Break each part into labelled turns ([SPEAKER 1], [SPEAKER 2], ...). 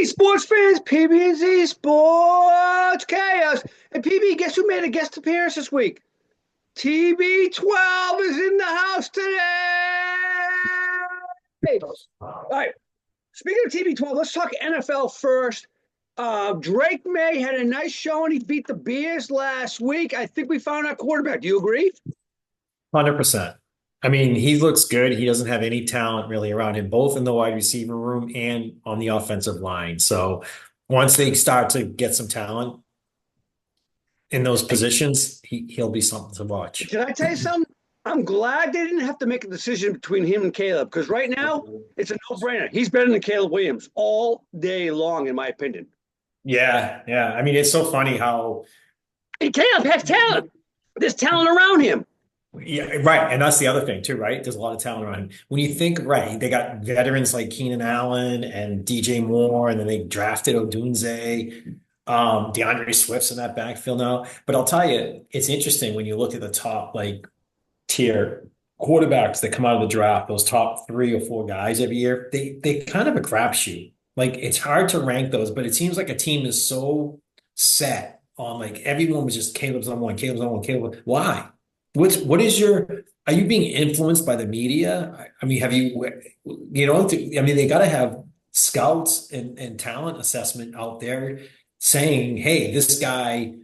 [SPEAKER 1] Hey, sports fans, PB&Z Sports Chaos. And PB, guess who made a guest appearance this week? TB12 is in the house today. All right. Speaking of TB12, let's talk NFL first. Drake May had a nice showing. He beat the Bears last week. I think we found our quarterback. Do you agree?
[SPEAKER 2] 100%. I mean, he looks good. He doesn't have any talent really around him, both in the wide receiver room and on the offensive line. So once they start to get some talent in those positions, he'll be something to watch.
[SPEAKER 1] Can I tell you something? I'm glad they didn't have to make a decision between him and Caleb because right now it's a no-brainer. He's better than Caleb Williams all day long, in my opinion.
[SPEAKER 2] Yeah, yeah. I mean, it's so funny how,
[SPEAKER 1] And Caleb has talent. There's talent around him.
[SPEAKER 2] yeah, right. And that's the other thing too, right? There's a lot of talent around him. When you think, right, they got veterans like Keenan Allen and DJ Moore, and then they drafted Odunze. DeAndre Swift's in that backfield now. But I'll tell you, it's interesting when you look at the top like tier quarterbacks that come out of the draft, those top three or four guys every year, they kind of a crapshoot. Like it's hard to rank those, but it seems like a team is so set on like everyone was just Caleb's on one, Caleb's on one, Caleb. Why? What is your are you being influenced by the media? I mean, have I mean, they got to have scouts and talent assessment out there saying, hey, this guy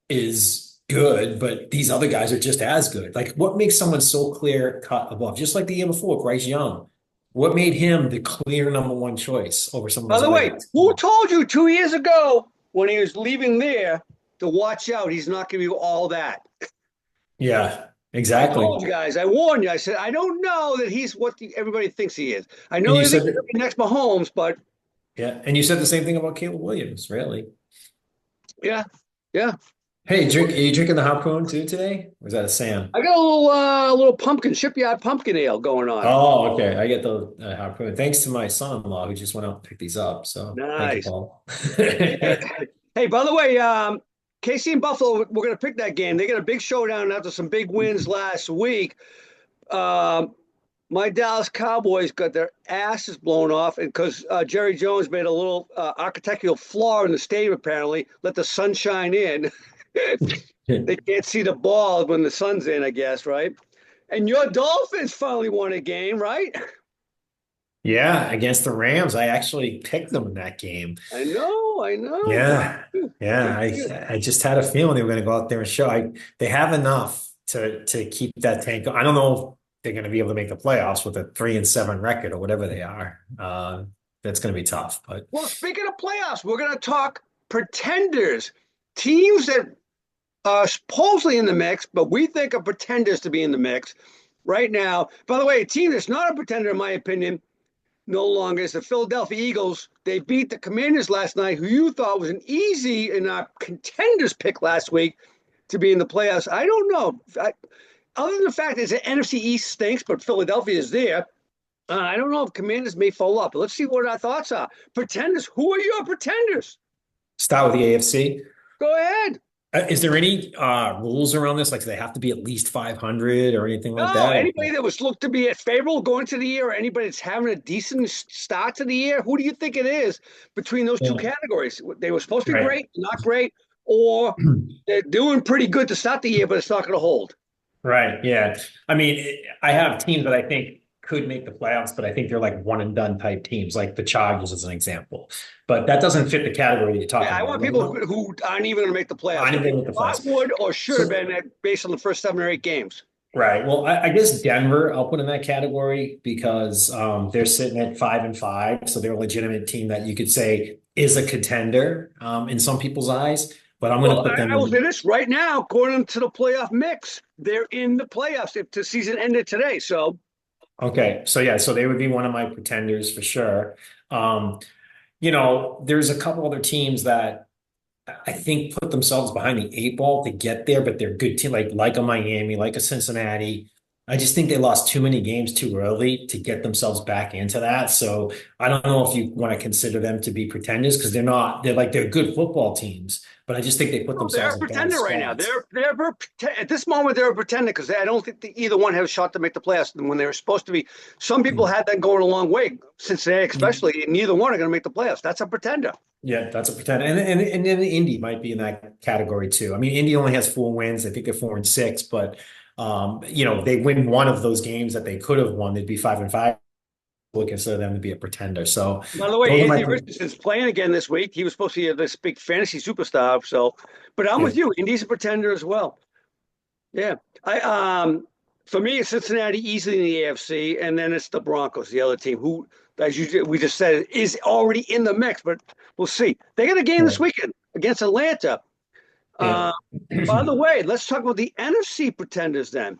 [SPEAKER 2] is good, but these other guys are just as good. Like, what makes someone so clear cut above? Just like the year before, Bryce Young. What made him the clear number one choice over some of
[SPEAKER 1] By
[SPEAKER 2] those
[SPEAKER 1] the
[SPEAKER 2] other
[SPEAKER 1] way,
[SPEAKER 2] guys?
[SPEAKER 1] who told you 2 years ago when he was leaving there to watch out? He's not going to be all that.
[SPEAKER 2] Yeah,
[SPEAKER 1] I
[SPEAKER 2] exactly.
[SPEAKER 1] told you guys. I warned you. I said I don't know that he's what everybody thinks he is. I
[SPEAKER 2] And
[SPEAKER 1] know
[SPEAKER 2] you
[SPEAKER 1] they think
[SPEAKER 2] said
[SPEAKER 1] he's
[SPEAKER 2] that,
[SPEAKER 1] going to be next Mahomes, but
[SPEAKER 2] yeah, and you said the same thing about Caleb Williams, really.
[SPEAKER 1] yeah, yeah.
[SPEAKER 2] Hey, are you drinking the harpoon too today? Or is that a Sam?
[SPEAKER 1] I got a little pumpkin shipyard pumpkin ale going on.
[SPEAKER 2] Oh, okay. I get the harpoon. Thanks to my son-in-law who just went out and picked these up. So thank you,
[SPEAKER 1] Nice.
[SPEAKER 2] Paul.
[SPEAKER 1] Hey, by the way, KC and Buffalo, we're going to pick that game. They got a big showdown after some big wins last week. Um, my Dallas Cowboys got their asses blown off, and because Jerry Jones made a little architectural flaw in the stadium, apparently, let the sunshine in. They can't see the ball when the sun's in, I guess, right? And your Dolphins finally won a game, right?
[SPEAKER 2] Yeah, against the Rams, I actually picked them in that game.
[SPEAKER 1] I know. Good
[SPEAKER 2] Yeah,
[SPEAKER 1] for you.
[SPEAKER 2] yeah.
[SPEAKER 1] Good for you.
[SPEAKER 2] I just had a feeling they were going to go out there and show. They have enough to keep that tank. I don't know if they're going to be able to make the playoffs with a 3-7 record or whatever they are. That's going to be tough. But
[SPEAKER 1] Well, speaking of playoffs, we're going to talk pretenders, teams that are supposedly in the mix, but we think are pretenders to be in the mix right now. By the way, a team that's not a pretender, in my opinion, no longer is the Philadelphia Eagles. They beat the Commanders last night, who you thought was an easy and contenders pick last week to be in the playoffs. I don't know. Other than the fact that the NFC East stinks, but Philadelphia is there, I don't know if Commanders may fall up. But let's see what our thoughts are. Pretenders. Who are your pretenders?
[SPEAKER 2] start with the AFC.
[SPEAKER 1] Go ahead.
[SPEAKER 2] Is there any rules around this? Like, do they have to be at least 500 or anything like
[SPEAKER 1] No,
[SPEAKER 2] that?
[SPEAKER 1] anybody that was looked to be at favorable going to the year, or anybody that's having a decent start to the year, who do you think it is between those two
[SPEAKER 2] Yeah.
[SPEAKER 1] categories? They were supposed to be
[SPEAKER 2] Right.
[SPEAKER 1] great, not great, or they're doing pretty good to start the year, but it's not going to hold.
[SPEAKER 2] Right. Yeah. I mean, I have teams that I think could make the playoffs, but I think they're like one and done type teams, like the Chargers as an example. But that doesn't fit the category you're
[SPEAKER 1] Yeah,
[SPEAKER 2] talking
[SPEAKER 1] I
[SPEAKER 2] about.
[SPEAKER 1] want people who aren't even going to make the
[SPEAKER 2] I
[SPEAKER 1] playoffs. Who
[SPEAKER 2] didn't
[SPEAKER 1] they
[SPEAKER 2] make the
[SPEAKER 1] thought
[SPEAKER 2] playoffs.
[SPEAKER 1] would or should have
[SPEAKER 2] So,
[SPEAKER 1] been based on the first 7 or 8 games.
[SPEAKER 2] right. Well, I guess Denver, I'll put in that category because they're sitting at 5-5. So they're a legitimate team that you could say is a contender in some people's eyes. But I'm going to
[SPEAKER 1] Well,
[SPEAKER 2] put them
[SPEAKER 1] I will say
[SPEAKER 2] in.
[SPEAKER 1] this right now, according to the playoff mix, they're in the playoffs if the season ended today. So
[SPEAKER 2] Okay. So, yeah. So they would be one of my pretenders for sure. Um, there's a couple other teams that I think put themselves behind the eight ball to get there, but they're good team like a Miami, like a Cincinnati. I just think they lost too many games too early to get themselves back into that. So I don't know if you want to consider them to be pretenders because they're not. They're good football teams, but I just think they put
[SPEAKER 1] Oh, they're
[SPEAKER 2] themselves
[SPEAKER 1] a
[SPEAKER 2] in bad
[SPEAKER 1] pretender right now.
[SPEAKER 2] spots.
[SPEAKER 1] At this moment they're a pretender because I don't think either one have a shot to make the playoffs when they were supposed to be. Some people had that going a long way, Cincinnati especially, and neither one are going to make the playoffs. That's a pretender.
[SPEAKER 2] Yeah, that's a pretender, and then Indy might be in that category too. I mean, Indy only has 4 wins. I think they're 4-6, but they win one of those games that they could have won. They'd be 5-5. We'll consider them to be a pretender. So
[SPEAKER 1] By the way,
[SPEAKER 2] those are my
[SPEAKER 1] Anthony Richardson's playing again this week. He was supposed to be this big fantasy superstar. So, but I'm
[SPEAKER 2] yeah.
[SPEAKER 1] with you. Indy's a pretender as well. Yeah, I for me, it's Cincinnati easily in the AFC, and then it's the Broncos, the other team, who, as we just said, is already in the mix. But we'll see. They got a game
[SPEAKER 2] Yeah.
[SPEAKER 1] this weekend against Atlanta.
[SPEAKER 2] Yeah.
[SPEAKER 1] Uh, by the way, let's talk about the NFC pretenders then.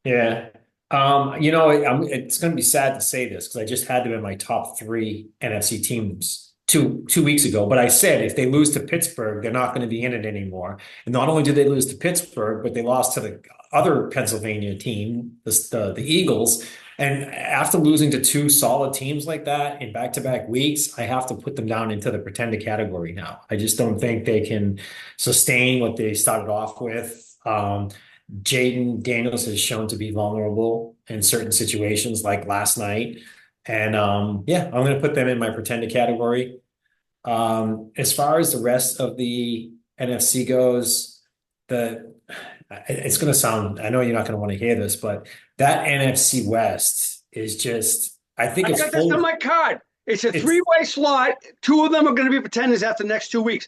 [SPEAKER 2] Yeah. It's going to be sad to say this because I just had them in my top three NFC teams two weeks ago. But I said if they lose to Pittsburgh, they're not going to be in it anymore. And not only did they lose to Pittsburgh, but they lost to the other Pennsylvania team, the Eagles. And after losing to two solid teams like that in back-to-back weeks, I have to put them down into the pretender category now. I just don't think they can sustain what they started off with. Jaden Daniels has shown to be vulnerable in certain situations, like last night. And yeah, I'm going to put them in my pretender category. As far as the rest of the NFC goes, the it's going to sound, I know you're not going to want to hear this, but that NFC West is just, I think
[SPEAKER 1] I
[SPEAKER 2] it's
[SPEAKER 1] got this on
[SPEAKER 2] full.
[SPEAKER 1] my card. It's a
[SPEAKER 2] It's,
[SPEAKER 1] three-way slot. Two of them are going to be pretenders after the next 2 weeks.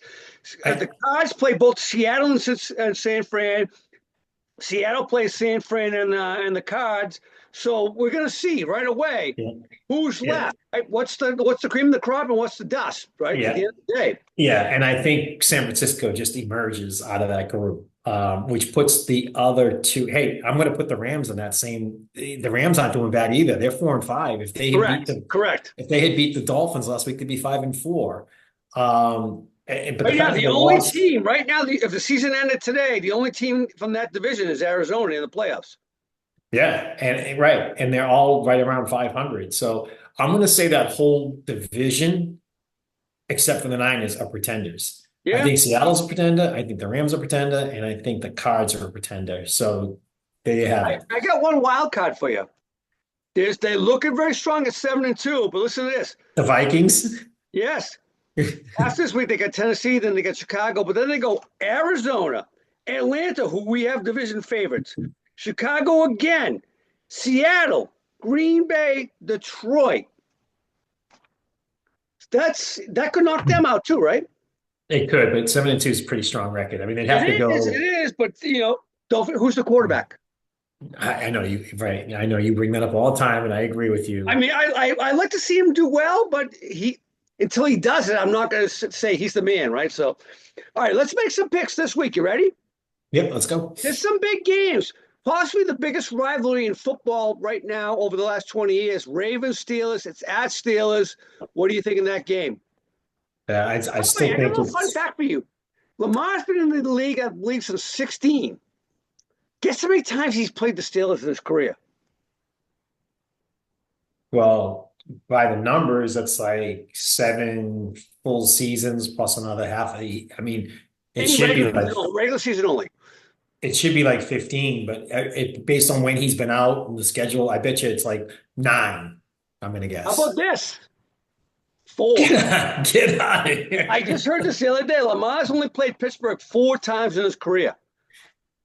[SPEAKER 1] The
[SPEAKER 2] I,
[SPEAKER 1] Cards play both Seattle and San Fran. Seattle plays San Fran and the Cards. So we're going to see right away
[SPEAKER 2] yeah,
[SPEAKER 1] who's
[SPEAKER 2] yeah,
[SPEAKER 1] left. Right? What's the cream of the crop and what's the dust? Right at the
[SPEAKER 2] yeah.
[SPEAKER 1] end of the day.
[SPEAKER 2] Yeah, and I think San Francisco just emerges out of that group, which puts the other two. Hey, I'm going to put the Rams in that same. The Rams aren't doing bad either. They're 4-5.
[SPEAKER 1] Correct. Correct.
[SPEAKER 2] If they had beat the Dolphins last week, they'd be 5-4. But the
[SPEAKER 1] Right now,
[SPEAKER 2] fact that
[SPEAKER 1] the
[SPEAKER 2] they
[SPEAKER 1] only
[SPEAKER 2] lost,
[SPEAKER 1] team right now, if the season ended today, the only team from that division is Arizona in the playoffs.
[SPEAKER 2] yeah, right, and they're all right around 500. So I'm going to say that whole division, except for the Niners, are pretenders. I
[SPEAKER 1] Yeah,
[SPEAKER 2] think Seattle's a pretender. I think the Rams are a pretender, and I think the Cards are a pretender. So there you have it.
[SPEAKER 1] I got one wild card for you. They're looking very strong at 7-2, but listen to this.
[SPEAKER 2] The Vikings.
[SPEAKER 1] Yes, after this week they got Tennessee, then they got Chicago, but then they go Arizona, Atlanta, who we have division favorites, Chicago again, Seattle, Green Bay, Detroit. That could knock them out too, right?
[SPEAKER 2] It could, but 7-2 is a pretty strong record. I mean, they'd have to
[SPEAKER 1] It is, it
[SPEAKER 2] go.
[SPEAKER 1] is, but who's the quarterback?
[SPEAKER 2] I know you, right? I know you bring that up all the time, and I agree with
[SPEAKER 1] I
[SPEAKER 2] you.
[SPEAKER 1] mean, I like to see him do well, but until he does it, I'm not going to say he's the man, right? So, all right, let's make some picks this week. You ready?
[SPEAKER 2] Yep, let's go.
[SPEAKER 1] There's some big games. Possibly the biggest rivalry in football right now over the last 20 years. Ravens Steelers. It's at Steelers. What do you think of that game?
[SPEAKER 2] I
[SPEAKER 1] By the way,
[SPEAKER 2] still
[SPEAKER 1] I got a
[SPEAKER 2] think
[SPEAKER 1] little fun
[SPEAKER 2] it's
[SPEAKER 1] fact for you. Lamar's been in the league, I believe, since 16. Guess how many times he's played the Steelers in his career?
[SPEAKER 2] well by the numbers. That's like 7 full seasons plus another half. I mean, it
[SPEAKER 1] In
[SPEAKER 2] should be
[SPEAKER 1] regular season only.
[SPEAKER 2] 15, but based on when he's been out and the schedule, I bet you it's like 9. I'm gonna
[SPEAKER 1] How about
[SPEAKER 2] guess.
[SPEAKER 1] this? 4.
[SPEAKER 2] Get out of
[SPEAKER 1] I
[SPEAKER 2] here.
[SPEAKER 1] just heard this the other day. Lamar's only played Pittsburgh 4 times in his career.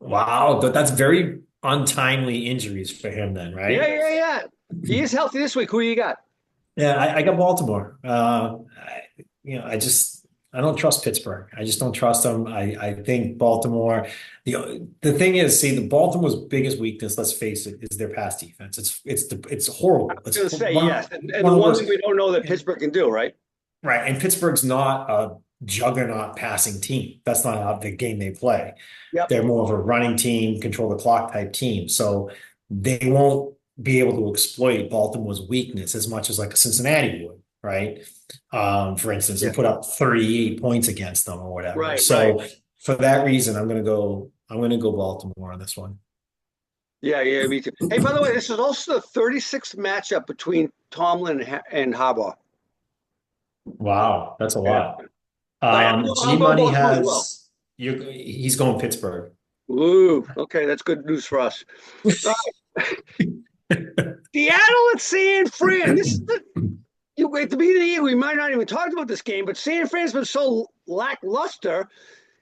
[SPEAKER 2] Wow, that's very untimely injuries for him then,
[SPEAKER 1] Yeah,
[SPEAKER 2] right?
[SPEAKER 1] yeah, yeah. He is healthy this week. Who you got?
[SPEAKER 2] Yeah, I got Baltimore. I don't trust Pittsburgh. I just don't trust them. I think Baltimore. The thing is, see, the Baltimore's biggest weakness, let's face it, is their pass defense. It's horrible.
[SPEAKER 1] I'm going
[SPEAKER 2] It's
[SPEAKER 1] to say yes. And
[SPEAKER 2] one
[SPEAKER 1] the
[SPEAKER 2] of the
[SPEAKER 1] one thing
[SPEAKER 2] worst.
[SPEAKER 1] we don't know that Pittsburgh can do, right?
[SPEAKER 2] Right. And Pittsburgh's not a juggernaut passing team. That's not how the game they play.
[SPEAKER 1] Yep.
[SPEAKER 2] They're more of a running team, control the clock type team. So they won't be able to exploit Baltimore's weakness as much as like a Cincinnati would, right? For instance,
[SPEAKER 1] Yeah.
[SPEAKER 2] and put up 38 points against them or whatever.
[SPEAKER 1] Right, right.
[SPEAKER 2] So for that reason, I'm gonna go Baltimore on this one.
[SPEAKER 1] Yeah, yeah, me too. Hey, by the way, this is also the 36th matchup between Tomlin and Harbaugh.
[SPEAKER 2] Wow, that's a
[SPEAKER 1] Yeah.
[SPEAKER 2] lot.
[SPEAKER 1] I'm
[SPEAKER 2] G
[SPEAKER 1] going
[SPEAKER 2] Money
[SPEAKER 1] Baltimore as well.
[SPEAKER 2] has he's going Pittsburgh.
[SPEAKER 1] Ooh, okay, that's good news for us. All right, Seattle at San Fran. This is the at the beginning of the year, we might not even talk about this game, but San Fran's been so lackluster,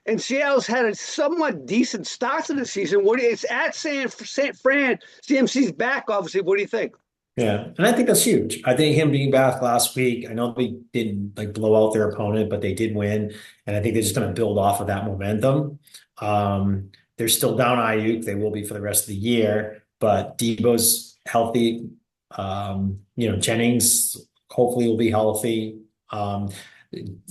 [SPEAKER 1] and Seattle's had a somewhat decent start to the season. It's at San Fran. CMC's back, obviously. What do you think?
[SPEAKER 2] Yeah, and I think that's huge. I think him being back last week, I know they didn't like blow out their opponent, but they did win, and I think they're just going to build off of that momentum. They're still down Ayuk. They will be for the rest of the year, but Debo's healthy. Jennings hopefully will be healthy.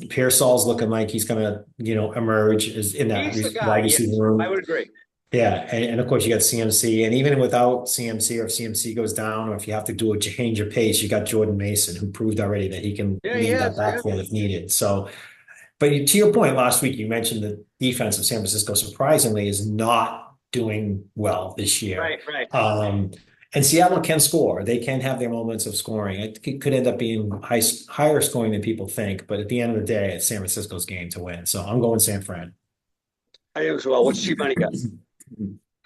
[SPEAKER 2] Pearsall's looking like he's going to, emerge as in that
[SPEAKER 1] He's the guy.
[SPEAKER 2] wide
[SPEAKER 1] Yes,
[SPEAKER 2] receiver
[SPEAKER 1] I
[SPEAKER 2] room.
[SPEAKER 1] would agree.
[SPEAKER 2] Yeah, and of course you got CMC, and even without CMC, or if CMC goes down, or if you have to do a change of pace, you got Jordan Mason, who proved already that he can
[SPEAKER 1] Yeah,
[SPEAKER 2] lead that
[SPEAKER 1] yes, yeah.
[SPEAKER 2] backfield if needed. So, but to your point, last week you mentioned the defense of San Francisco surprisingly is not doing well this year.
[SPEAKER 1] Right, right.
[SPEAKER 2] And Seattle can score; they can have their moments of scoring. It could end up being higher scoring than people think, but at the end of the day, it's San Francisco's game to win. So I'm going San Fran.
[SPEAKER 1] I am as well. What's cheap money got?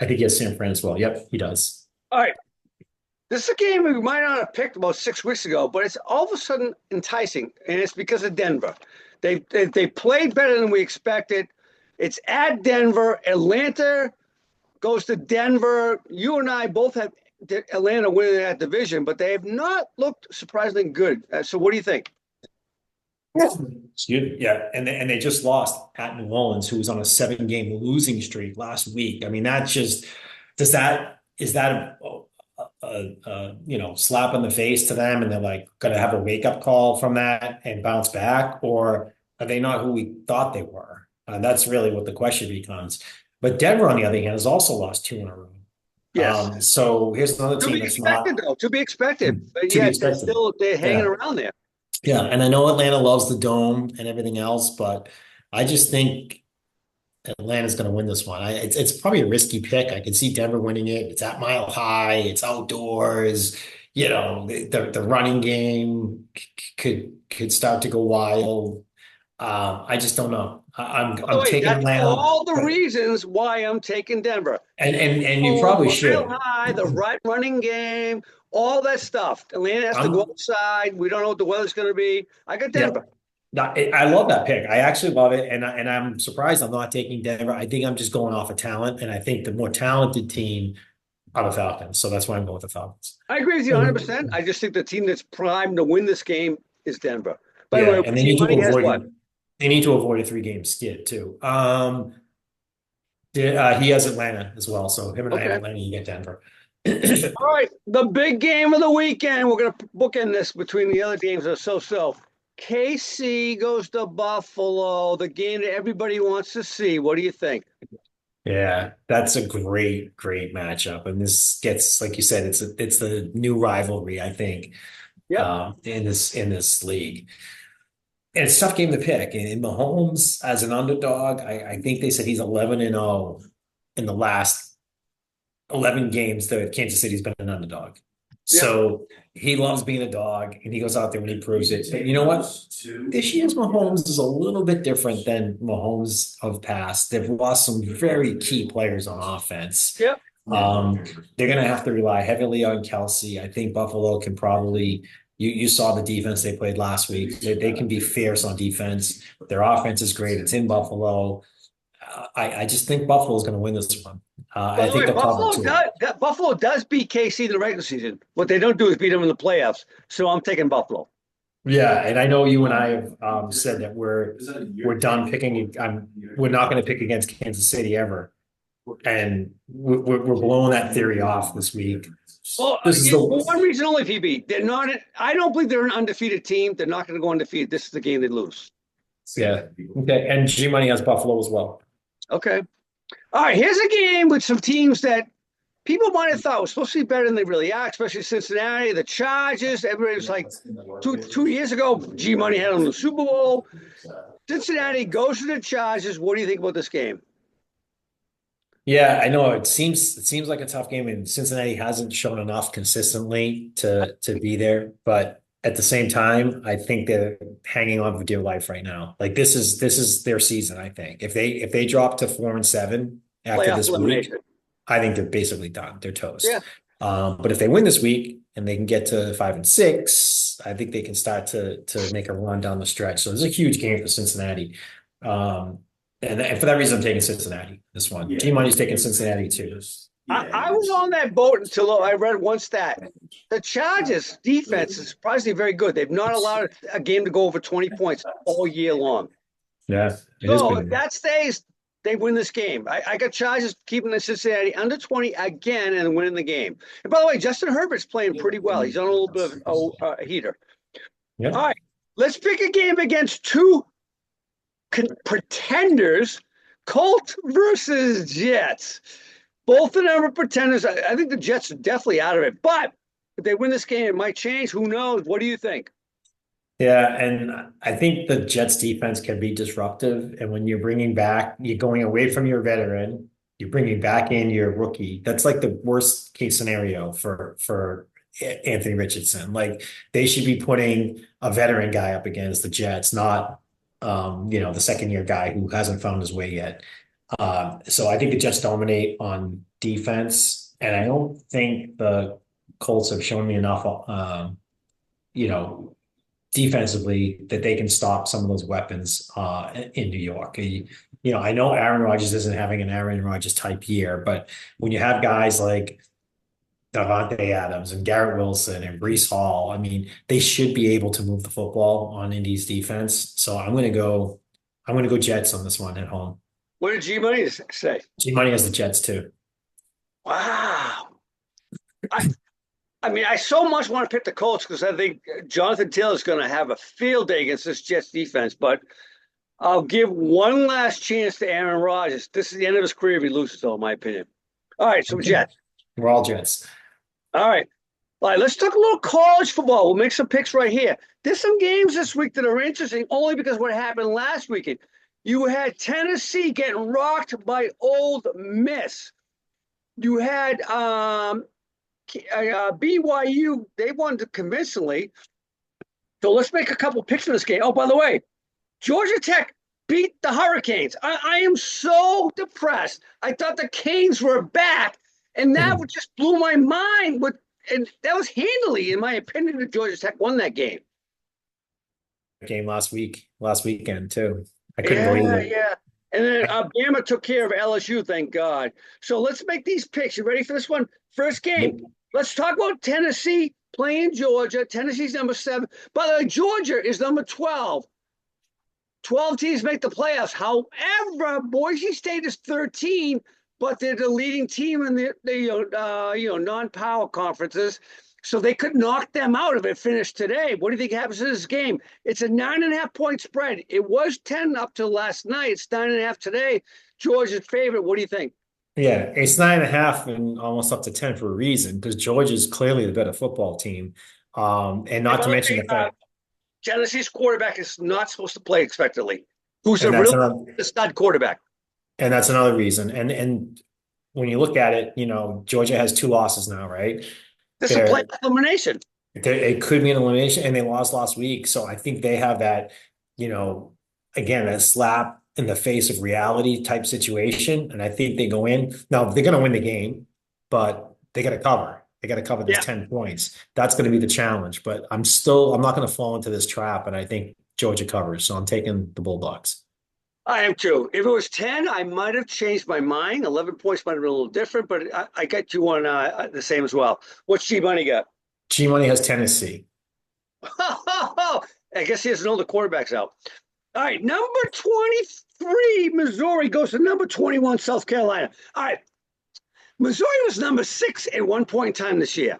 [SPEAKER 2] I think he has San Fran as well. Yep, he does.
[SPEAKER 1] All right. This is a game we might not have picked about 6 weeks ago, but it's all of a sudden enticing, and it's because of Denver. They played better than we expected. It's at Denver. Atlanta goes to Denver. You and I both have Atlanta winning that division, but they have not looked surprisingly good. So what do you think?
[SPEAKER 2] Excuse me. Yeah, and they just lost at New Orleans, who was on a 7-game losing streak last week. I mean, that's just is that a slap in the face to them, and they're like going to have a wake up call from that and bounce back, or are they not who we thought they were? That's really what the question becomes. But Denver, on the other hand, has also lost 2 in a row.
[SPEAKER 1] Yes.
[SPEAKER 2] So here's another
[SPEAKER 1] To
[SPEAKER 2] team
[SPEAKER 1] be
[SPEAKER 2] that's
[SPEAKER 1] expected,
[SPEAKER 2] not
[SPEAKER 1] though. To be expected. But
[SPEAKER 2] to be
[SPEAKER 1] yet
[SPEAKER 2] expected.
[SPEAKER 1] they're hanging
[SPEAKER 2] Yeah.
[SPEAKER 1] around there.
[SPEAKER 2] Yeah, and I know Atlanta loves the dome and everything else, but I just think Atlanta's going to win this one. It's probably a risky pick. I can see Denver winning it. It's at Mile High. It's outdoors. The running game could start to go wild. I just don't know.
[SPEAKER 1] By the
[SPEAKER 2] I'm
[SPEAKER 1] way,
[SPEAKER 2] taking
[SPEAKER 1] that's
[SPEAKER 2] Atlanta,
[SPEAKER 1] all the
[SPEAKER 2] but
[SPEAKER 1] reasons why I'm taking Denver.
[SPEAKER 2] and you
[SPEAKER 1] Home,
[SPEAKER 2] probably
[SPEAKER 1] mile
[SPEAKER 2] should.
[SPEAKER 1] high, the right running game, all that stuff. Atlanta has to go
[SPEAKER 2] I'm
[SPEAKER 1] outside. We don't know what the weather's going to be. I got
[SPEAKER 2] yeah.
[SPEAKER 1] Denver.
[SPEAKER 2] I love that pick. I actually love it, and I'm surprised I'm not taking Denver. I think I'm just going off of talent, and I think the more talented team are the Falcons. So that's why I'm going with the Falcons.
[SPEAKER 1] I agree with you
[SPEAKER 2] And
[SPEAKER 1] 100%. I just think the team that's primed to win this game is Denver. By the
[SPEAKER 2] yeah,
[SPEAKER 1] way,
[SPEAKER 2] and
[SPEAKER 1] G Money has what?
[SPEAKER 2] they need to avoid a 3-game skid too. He has Atlanta as well, so him and I have
[SPEAKER 1] Okay.
[SPEAKER 2] Atlanta. You get Denver.
[SPEAKER 1] All right. The big game of the weekend. We're going to bookend this between the other games that are so. KC goes to Buffalo, the game that everybody wants to see. What do you think?
[SPEAKER 2] Yeah, that's a great matchup, and this gets, like you said, it's the new rivalry, I think,
[SPEAKER 1] Yep.
[SPEAKER 2] in this league. And it's a tough game to pick. And Mahomes as an underdog, I think they said he's 11-0 in the last 11 games that Kansas City's been an underdog.
[SPEAKER 1] Yep.
[SPEAKER 2] So he loves being a dog, and he goes out there and he proves it. But you know what? This year's Mahomes is a little bit different than Mahomes of past. They've lost some very key players on offense.
[SPEAKER 1] Yep.
[SPEAKER 2] They're going to have to rely heavily on Kelsey. I think Buffalo can probably. You saw the defense they played last week. They can be fierce on defense. Their offense is great. It's in Buffalo. I just think Buffalo is going to win this one.
[SPEAKER 1] By
[SPEAKER 2] I
[SPEAKER 1] the
[SPEAKER 2] think
[SPEAKER 1] way,
[SPEAKER 2] they'll cover too.
[SPEAKER 1] Buffalo does beat KC in the regular season. What they don't do is beat them in the playoffs. So I'm taking Buffalo.
[SPEAKER 2] Yeah, and I know you and I have said that we're done picking. We're not going to pick against Kansas City ever, and we're blowing that theory off this week.
[SPEAKER 1] Well,
[SPEAKER 2] This is
[SPEAKER 1] for
[SPEAKER 2] the
[SPEAKER 1] one reason only, PB. They're not. I don't believe they're an undefeated team. They're not going to go undefeated. This is the game they lose.
[SPEAKER 2] yeah, okay, and G Money has Buffalo as well.
[SPEAKER 1] Okay. All right. Here's a game with some teams that people might have thought was supposed to be better than they really are, especially Cincinnati, the Chargers. Everybody was like, two years ago, G Money had them in the Super Bowl. Cincinnati goes to the Chargers. What do you think about this game?
[SPEAKER 2] Yeah, I know it seems like a tough game, and Cincinnati hasn't shown enough consistently to be there. But at the same time, I think they're hanging on for dear life right now. Like this is their season, I think. If they drop to 4-7 after
[SPEAKER 1] Playoff
[SPEAKER 2] this week,
[SPEAKER 1] elimination.
[SPEAKER 2] I think they're basically done. They're
[SPEAKER 1] Yeah.
[SPEAKER 2] toast. But if they win this week and they can get to 5-6, I think they can start to make a run down the stretch. So it's a huge game for Cincinnati. Um, and for that reason, I'm taking Cincinnati. This one, G Money's taking Cincinnati too.
[SPEAKER 1] I was on that boat until I read one stat. The Chargers defense is surprisingly very good. They've not allowed a game to go over 20 points all year long.
[SPEAKER 2] Yeah, it has
[SPEAKER 1] So if
[SPEAKER 2] been.
[SPEAKER 1] that stays, they win this game. I got Chargers keeping the Cincinnati under 20 again and winning the game. And by the way, Justin Herbert's playing pretty well. He's on a little bit of a heater. All
[SPEAKER 2] Yeah.
[SPEAKER 1] right, let's pick a game against two pretenders, Colts versus Jets. Both of them are pretenders. I think the Jets are definitely out of it. But if they win this game, it might change. Who knows? What do you think?
[SPEAKER 2] Yeah, and I think the Jets defense can be disruptive. And when you're going away from your veteran, you're bringing back in your rookie. That's like the worst case scenario for Anthony Richardson. Like they should be putting a veteran guy up against the Jets, not the second year guy who hasn't found his way yet. So I think the Jets dominate on defense, and I don't think the Colts have shown me enough. You know, defensively that they can stop some of those weapons in New York. I know Aaron Rodgers isn't having an Aaron Rodgers type year, but when you have guys like Davante Adams and Garrett Wilson and Brees Hall, I mean, they should be able to move the football on Indy's defense. So I'm gonna go Jets on this one at home.
[SPEAKER 1] What did G Money say?
[SPEAKER 2] G Money has the Jets too.
[SPEAKER 1] Wow. I, I mean, I so much want to pick the Colts because I think Jonathan Taylor is going to have a field day against this Jets defense. But I'll give one last chance to Aaron Rodgers. This is the end of his career if he loses, though, in my opinion. All right, so
[SPEAKER 2] Okay.
[SPEAKER 1] Jets.
[SPEAKER 2] We're all Jets.
[SPEAKER 1] All right. All right, let's talk a little college football. We'll make some picks right here. There's some games this week that are interesting only because what happened last weekend. You had Tennessee getting rocked by Old Miss. You had BYU. They won convincingly. So let's make a couple picks in this game. Oh, by the way, Georgia Tech beat the Hurricanes. I am so depressed. I thought the Canes were back, and that just blew my mind. And that was handily, in my opinion, that Georgia Tech won that game.
[SPEAKER 2] Game last weekend too. I couldn't believe
[SPEAKER 1] Yeah,
[SPEAKER 2] it.
[SPEAKER 1] yeah. And then Bama took care of LSU, thank God. So let's make these picks. You ready for this one? First game. Let's talk about Tennessee playing Georgia. Tennessee's number 7. By the way, Georgia is number 12. 12 teams make the playoffs. However, Boise State is 13, but they're the leading team in the non-power conferences. So they could knock them out if it finished today. What do you think happens in this game? It's a 9.5-point spread. It was 10 up to last night. It's 9.5 today. Georgia's favorite. What do you think?
[SPEAKER 2] Yeah, it's 9.5 and almost up to 10 for a reason because Georgia's clearly the better football team. And
[SPEAKER 1] And
[SPEAKER 2] not
[SPEAKER 1] by
[SPEAKER 2] to
[SPEAKER 1] the
[SPEAKER 2] mention
[SPEAKER 1] way,
[SPEAKER 2] the fact,
[SPEAKER 1] Tennessee's quarterback is not supposed to play expectedly. Who's a
[SPEAKER 2] and that's
[SPEAKER 1] real
[SPEAKER 2] another
[SPEAKER 1] stud quarterback?
[SPEAKER 2] and that's another reason. And when you look at it, Georgia has 2 losses now, right?
[SPEAKER 1] This is a
[SPEAKER 2] They're,
[SPEAKER 1] playoff elimination.
[SPEAKER 2] it could be an elimination, and they lost last week. So I think they have that, you know, again, a slap in the face of reality type situation. And I think they go in. Now they're gonna win the game, but they gotta cover. They got to cover this
[SPEAKER 1] Yeah,
[SPEAKER 2] 10 points. That's going to be the challenge. But I'm not going to fall into this trap. And I think Georgia covers. So I'm taking the Bulldogs.
[SPEAKER 1] I am too. If it was 10, I might have changed my mind. 11 points might have been a little different, but I got you on the same as well. What's G Money got?
[SPEAKER 2] G Money has Tennessee.
[SPEAKER 1] I guess he doesn't know the quarterback's out. All right, number 23, Missouri goes to number 21, South Carolina. All right, Missouri was number 6 at one point in time this year.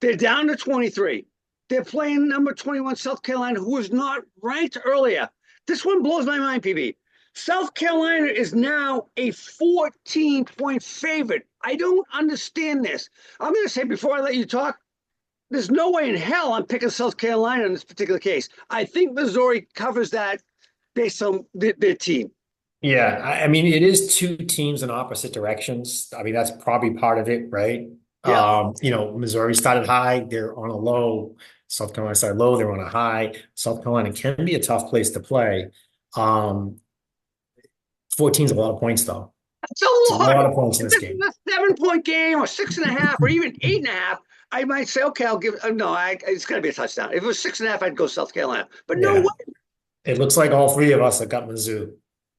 [SPEAKER 1] They're down to 23. They're playing number 21, South Carolina, who was not ranked earlier. This one blows my mind, PB. South Carolina is now a 14-point favorite. I don't understand this. I'm going to say before I let you talk, there's no way in hell I'm picking South Carolina in this particular case. I think Missouri covers that based on their team.
[SPEAKER 2] Yeah, I mean, it is two teams in opposite directions. I mean, that's probably part of it, right?
[SPEAKER 1] Yeah.
[SPEAKER 2] Missouri started high, they're on a low. South Carolina started low, they're on a high. South Carolina can be a tough place to play. Um, 14 is a lot of points, though.
[SPEAKER 1] It's
[SPEAKER 2] It's
[SPEAKER 1] a
[SPEAKER 2] a
[SPEAKER 1] lot.
[SPEAKER 2] lot of points in
[SPEAKER 1] If
[SPEAKER 2] this
[SPEAKER 1] this is
[SPEAKER 2] game.
[SPEAKER 1] a 7 point game or 6.5 or even 8.5, I might say, okay, I'll give. No, it's going to be a touchdown. If it was 6.5, I'd go South Carolina. But no
[SPEAKER 2] Yeah,
[SPEAKER 1] way.
[SPEAKER 2] it looks like all three of us have got Mizzou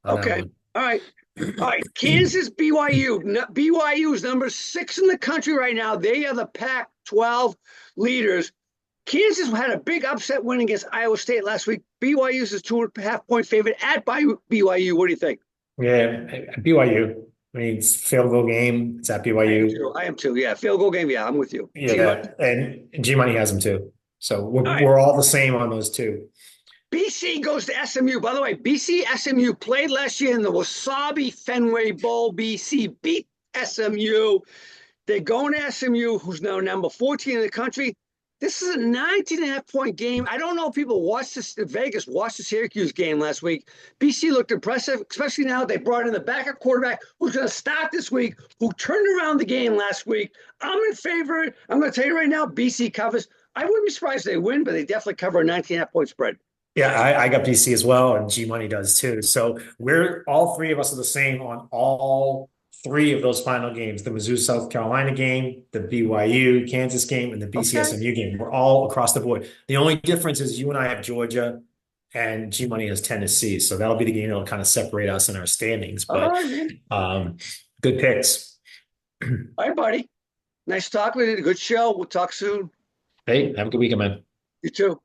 [SPEAKER 2] on that
[SPEAKER 1] Okay.
[SPEAKER 2] one.
[SPEAKER 1] All right. All right. Kansas BYU. BYU is number 6 in the country right now. They are the Pac-12 leaders. Kansas had a big upset win against Iowa State last week. BYU is a 2.5 point favorite at BYU. What do you think?
[SPEAKER 2] Yeah, BYU. I mean, it's a field goal game. It's at
[SPEAKER 1] I am
[SPEAKER 2] BYU.
[SPEAKER 1] too. I am too. Yeah, field goal game. Yeah, I'm with you. G Money.
[SPEAKER 2] Yeah, and G Money has them too. So we're
[SPEAKER 1] All right.
[SPEAKER 2] we're all the same on those two.
[SPEAKER 1] BC goes to SMU. By the way, BC SMU played last year in the Wasabi Fenway Bowl. BC beat SMU. They're going to SMU, who's now number 14 in the country. This is a 19.5 point game. I don't know if people watched this. Vegas watched the Syracuse game last week. BC looked impressive, especially now they brought in the backup quarterback who's going to start this week, who turned around the game last week. I'm in favor. I'm going to tell you right now, BC covers. I wouldn't be surprised if they win, but they definitely cover a 19.5 point spread.
[SPEAKER 2] Yeah, I got BC as well, and G Money does too. So we're all three of us are the same on all three of those final games: the Mizzou South Carolina game, the BYU Kansas game, and the BC
[SPEAKER 1] Okay.
[SPEAKER 2] SMU game. We're all across the board. The only difference is you and I have Georgia, and G Money has Tennessee. So that'll be the game that'll kind of separate us in our standings.
[SPEAKER 1] All
[SPEAKER 2] But
[SPEAKER 1] right, man.
[SPEAKER 2] um, good picks.
[SPEAKER 1] All right, buddy. Nice talking with you. Good show. We'll talk soon.
[SPEAKER 2] Hey, have a good weekend, man.
[SPEAKER 1] You too.